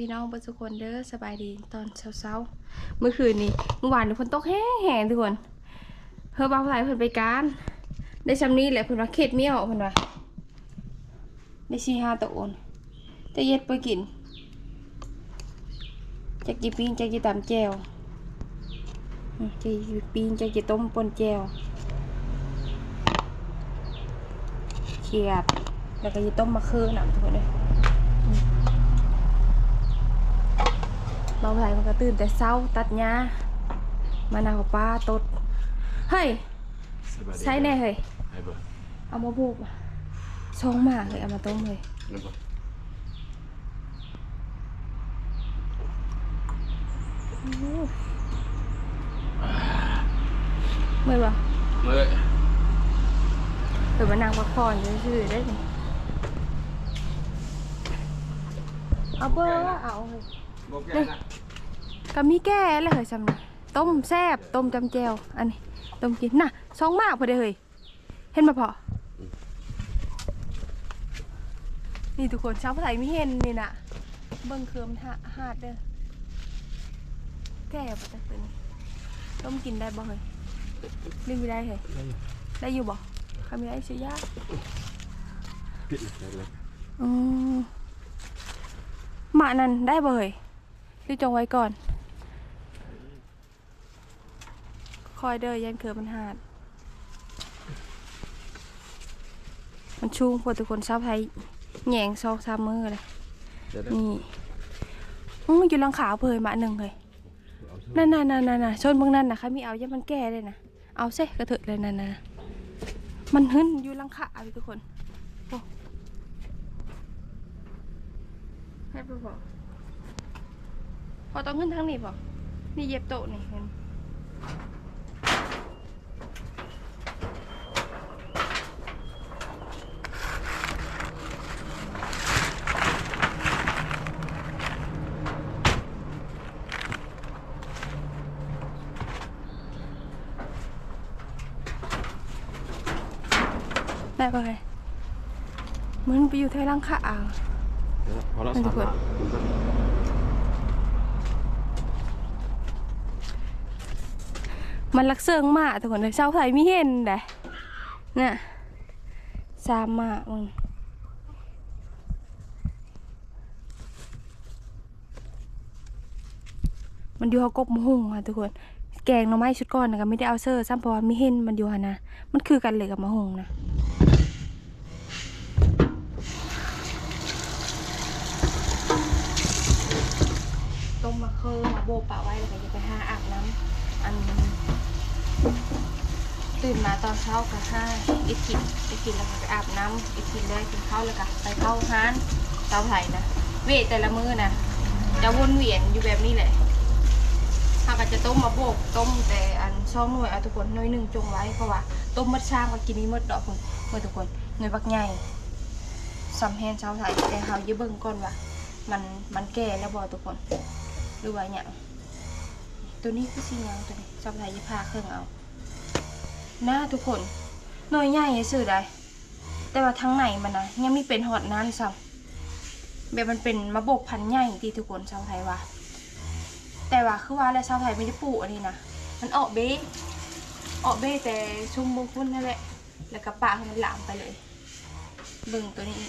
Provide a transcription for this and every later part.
พี่น้องทุกคนเด้อสบายดีตอนเช้าเมื่อคืนนี้เมื่อวานฝนตกแห้งทุกคนเพิ่นบ่าวไหลเพิ่นไปการได้ซำนี้แหละเพิ่นว่าเข็ดเมี่ยวเพิ่นว่าได้4-5ตัวโอนจะเย็ดไปกินจะกินปิ้งจะกินตำแจ่วจะกินปิ้งจะกินต้มป่นแจ่วเขียดแล้วก็จะต้มมะเขือน่ะทุกคนเด้อบ่าวไหลมันก็ตื่นแต่เช้าตัดหญ้ามานาวปลาตดเฮ้ยใช่แน่เฮ้ยเอามาบุกช่องมาเลยเอามาต้มเลยเมื่อยปะเมื่อยเดี๋ยวมานั่งพักผ่อนชื่อได้ไหมเอาเบอร์เอาเลยก็มีแก่แล้วเหรอจำนะต้มแซ่บต้มจำแจวอันนี้ต้มกินน่ะช่องมากพอดีเลยเห็นมาพอนี่ทุกคนชาวไทยไม่เห็นนี่น่ะเบิ้งเคิมหาดเด้อแก่ปะแต่ตัวนี้ต้มกินได้บ่เฮ้ยนี่ไม่ได้เฮ้ยได้อยู่บ่ใครไม่ได้เสียยากปิดเลยหมานั่นได้บ่เฮ้ยรีบจงไว้ก่อนคอยเด้อยันเคิมมันหาดมันชุ่มพอทุกคนชาวไทยแหง่ง2-3 มื้อเลยนี่อยู่หลังขาวเพยมาหนึ่งเลยนั่นชนบางนั่นนะค่ะมีเอาย่ามันแก่เลยนะเอาเซ่กระเถิดเลยนั่นมันหึ้นอยู่หลังขาวทุกคนโอ้ให้ไปบอกพอต้องขึ้นทางนี้บอกนี่เย็บโต๊ะนี่เห็นได้ปะไงมันไปอยู่แถวล่างขาพอแล้วทุกคนมันลักเซิงมากทุกคนเลยเช้าไทยไม่เห็นเด้น่ะซามมากมันอยู่หอกบมะฮุ่งค่ะทุกคนแกงหน่อไม้ชุดก้อนนะก็ไม่ได้เอาเซอร์ซ้ำเพราะว่าไม่เห็นมันอยู่ฮะนะมันคือกันเลยกับมะฮุ่งนะต้มมะเขือมาโบปะไว้แล้วก็จะไปหาอาบน้ำอันตื่นมาตอนเช้าก็อีกกินแล้วก็ไปอาบน้ำอีกกินเลยกินข้าวแล้วก็ไปเข้าห้านเตาไผ่นะเวทแต่ละมื้อนะจะวนเวียนอยู่แบบนี้แหละถ้าก็จะต้มมาโบกต้มแต่อันช่องหน่วยเอาทุกคนหน่วยหนึ่งจงไว้เพราะว่าต้มมัดช่างมันกินนี้มัดดอกคนเมื่อทุกคนหน่วยบักใหญ่ซ้ำแฮนเช้าไทยแต่เขายืมเบิ่งก่อนว่ามันแก่แล้วบ่ทุกคนหรือว่าเนี่ยตัวนี้คือสียังตัวนี้ชาวไทยจะพาเครื่องเอาหน้าทุกคนหน่วยใหญ่สื่อได้แต่ว่าทั้งไหนมันนะยังไม่เป็นหอดนั้นซ้ำแบบมันเป็นมะบกพันใหญ่ที่ทุกคนชาวไทยว่าแต่ว่าคือว่าแล้วชาวไทยไม่ได้ปลูกอันนี้นะมันออกเบ้แต่ชุ่มบงพุ่นนั่นแหละแล้วก็ปะให้มันหลามไปเลยเบิ่งตัวนี้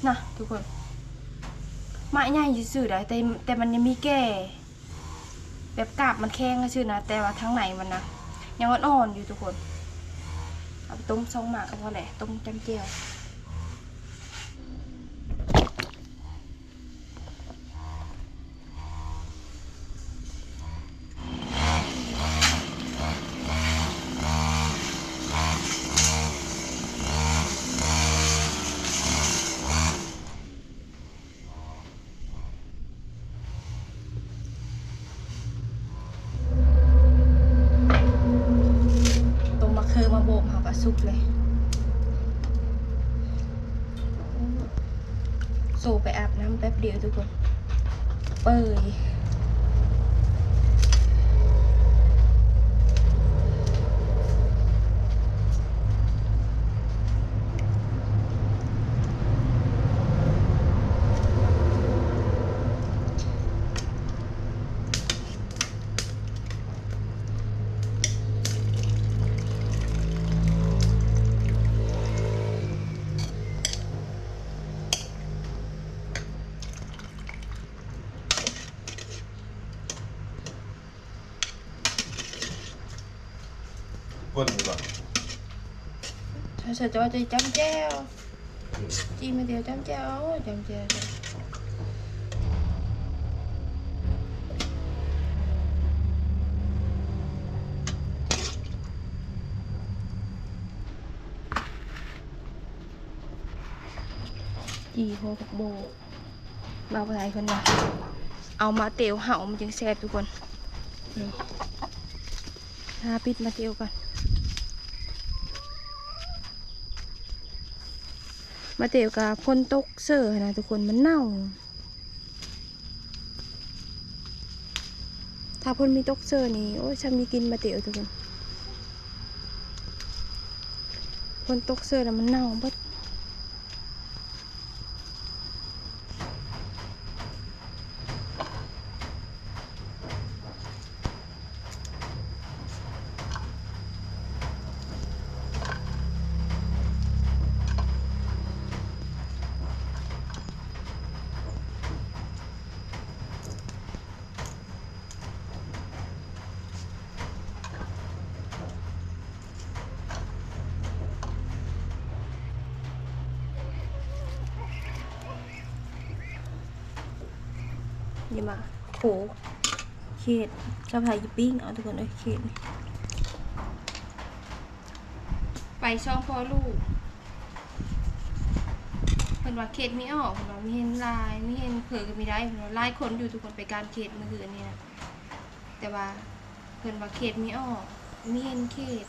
นะทุกคนไม้ใหญ่ซื่อได้แต่มันยังมีแก่แบบกาบมันแข็งซื่อนะแต่ว่าทั้งไหนมันนะยังอ่อนอยู่ทุกคนเอาไปต้มซองหมากก็พอแหละต้มจำเจียวคือมาโบกเขาก็สุกเลยโซไปอาบน้ำแป๊บเดียวทุกคนเปิด ม quân gì vậy? ถ้าจะว่าจะจำแจ้วจีมาเดียวจำแจ้วจำแจ้วจีโฮกับโบมาไปไหนคนวะเอามาเตียวเห่ามันจึงแซ่บทุกคนนี่ถ้าปิดมาเตียวก่อนมาเตียวกับพ่นตกเสือนะทุกคนมันเน่าถ้าพ่นมีตกเสือนี่โอ้ยฉันมีกินมาเตียวทุกคนพ่นตกเสือแล้วมันเน่าบัดนี่มาโขเขตสะพายปิ้งเอาทุกคนเลยเขตไปช่องพ่อลูกเพิ่นว่าเขตไม่ออกเพิ่นว่าไม่เห็นลายไม่เห็นเผือก็ไม่ได้เพิ่นว่าลายคนอยู่ทุกคนไปการเขตเมื่อคืนนี้นะแต่ว่าเพิ่นว่าเขตไม่ออกไม่เห็นเขต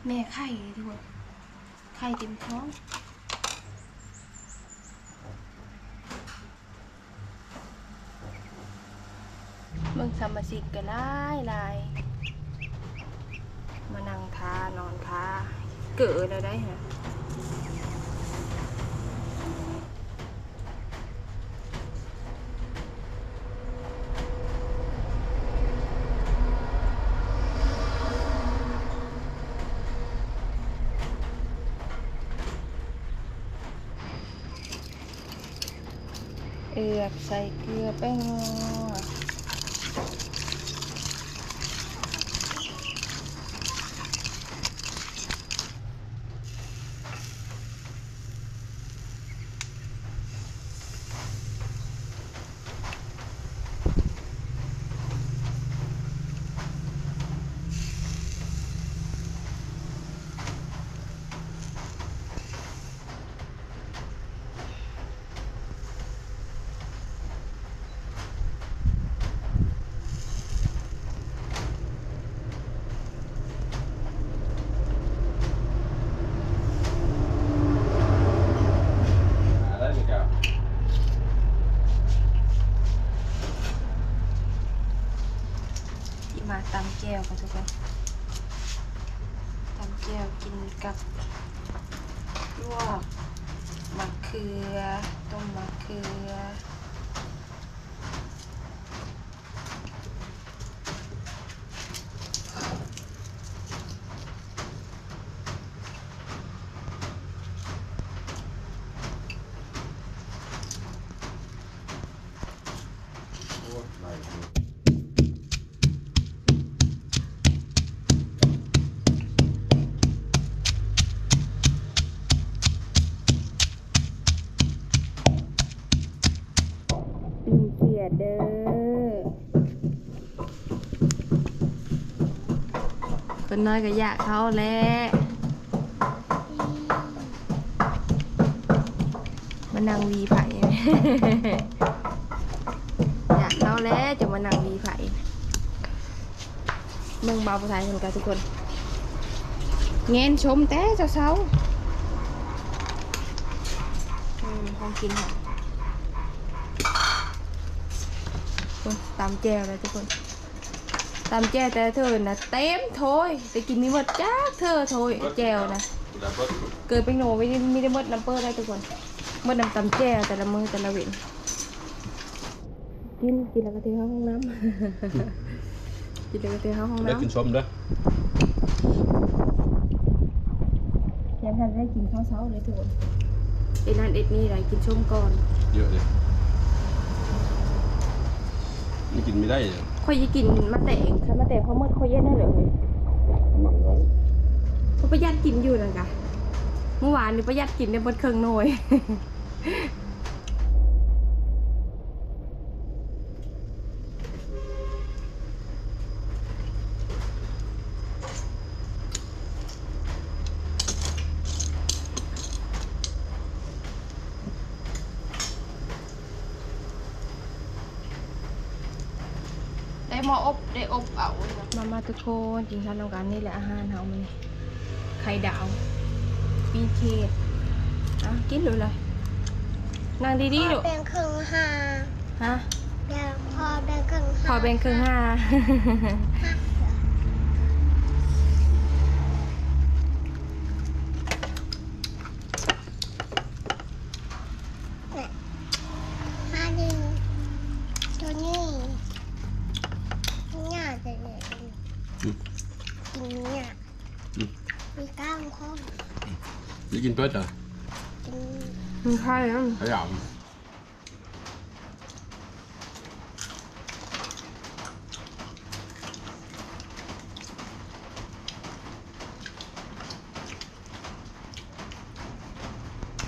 แม่ไข่ทุกคนไข่เต็มท้องเมืองสามสิกก็หลายมานั่งทานอนทาเกิดอะไรได้ฮะเอือกใส่เกลือแป้งนัวมาตำแก้วกันทุกคนตำแก้วกินกับลวกมะเขือต้มมะเขือเด้อคนน้อยก็อยากเขาแหละมานั่งวีไผ่ อยากเขาแล้วจะมานั่งวีไผ่เมืองเบาภาษาเหมือนกันทุกคนเงินชมแต่เช้าของกินค่ะตามแจวเลยทุกคนตามแจวแต่เธอนะเต็มโถยแต่กินไม่หมดจ้าเธอโถยแจวนะเกิดเป็นโหนไม่ได้หมดน้ำเปิ้ลได้ทุกคนหมดน้ำตำแจวแต่ละมือแต่ละเว้นกินแล้วก็เทเข้าห้องน้ำ กินแล้วก็เทเข้าห้องน้ำ ได้กินส้มด้วย ย ยังทันได้กินข้าวเช้าเลยทุกคนเอ็ดนั่นเอ็ดนี่อะไรกินส้มก่อน เยอะเลยนี่กินไม่ได้เลย ค่อยจะกินมะแตงค่ะมะแตงเขาเมื่อค่อยเย็นได้เลย หมังร้อง เขาประหยัดกินอยู่นั่นกะเมื่อวานนี่ประหยัดกินได้บนเครื่องหน่วย ได้หม้ออบได้อบเอามาทุกคนกินข้าวน้ำกันนี่แหละอาหารเฮามันไข่ดาวปีเค้กอ่ะกินเลยนั่งดีๆลูก แบ่งครึ่งห้า ฮะ พอแบ่งครึ่ง พ ห้า อแบ่งครึ่งห้า ห้าหนึ่งตัวนี้เนี่ยจะเนี่ยกินเนี่ยมีกล้ามข้อ นี่กินเพื่อจะ กิน มีไข่นะ ขยำ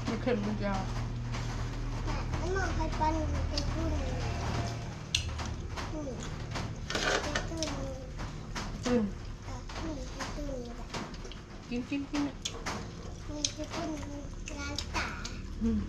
ไม่เค็มมันจะ แต่หมอไข่ปั้นเป็นตู้เลยเป็นตู้ ตื่น เป็นตู้แบบ กิน มีเป็นตู้ร้านตา อืม